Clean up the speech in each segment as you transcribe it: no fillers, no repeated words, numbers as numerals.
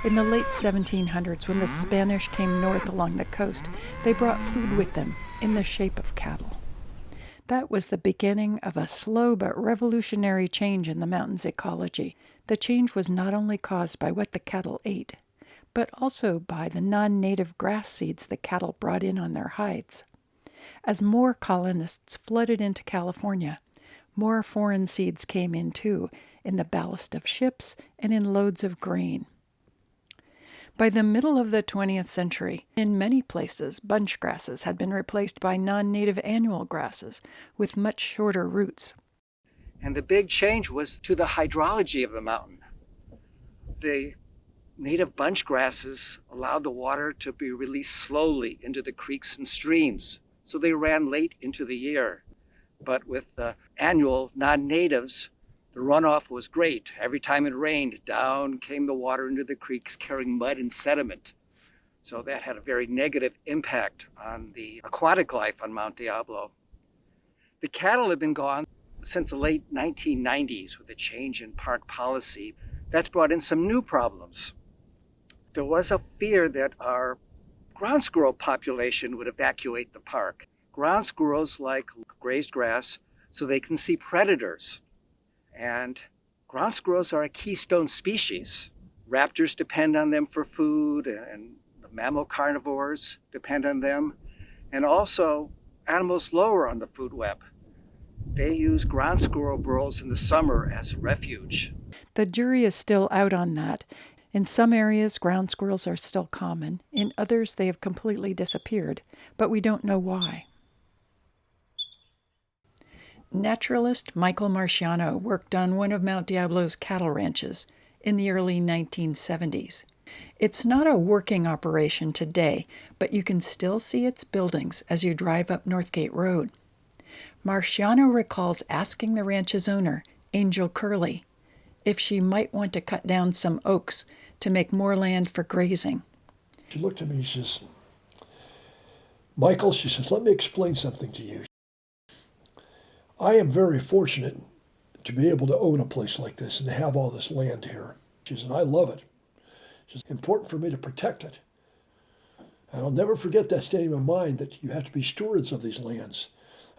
In the late 1700s, when the Spanish came north along the coast, they brought food with them in the shape of cattle. That was the beginning of a slow but revolutionary change in the mountain's ecology. The change was not only caused by what the cattle ate, but also by the non-native grass seeds the cattle brought in on their hides. As more colonists flooded into California, more foreign seeds came in too, in the ballast of ships and in loads of grain. By the middle of the 20th century, in many places, bunch grasses had been replaced by non-native annual grasses with much shorter roots. And the big change was to the hydrology of the mountain. The native bunch grasses allowed the water to be released slowly into the creeks and streams, so they ran late into the year. But with the annual non-natives, the runoff was great. Every time it rained, down came the water into the creeks carrying mud and sediment. So that had a very negative impact on the aquatic life on Mount Diablo. The cattle have been gone since the late 1990s with a change in park policy. That's brought in some new problems. There was a fear that our ground squirrel population would evacuate the park. Ground squirrels like grazed grass so they can see predators. And ground squirrels are a keystone species. Raptors depend on them for food, and the mammal carnivores depend on them. And also animals lower on the food web. They use ground squirrel burrows in the summer as refuge. The jury is still out on that. In some areas, ground squirrels are still common. In others, they have completely disappeared, but we don't know why. Naturalist Michael Marciano worked on one of Mount Diablo's cattle ranches in the early 1970s. It's not a working operation today, but you can still see its buildings as you drive up Northgate Road. Marciano recalls asking the ranch's owner, Angel Curley, if she might want to cut down some oaks to make more land for grazing. She looked at me and she says, "Michael," she says, "let me explain something to you. I am very fortunate to be able to own a place like this and to have all this land here." She said, "I love it. It's important for me to protect it. And I'll never forget that state of mind that you have to be stewards of these lands.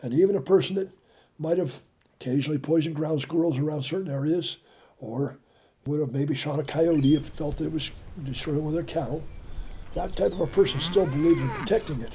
And even a person that might have occasionally poisoned ground squirrels around certain areas, or would have maybe shot a coyote if it felt it was destroying one of their cattle, that type of a person still believed in protecting it.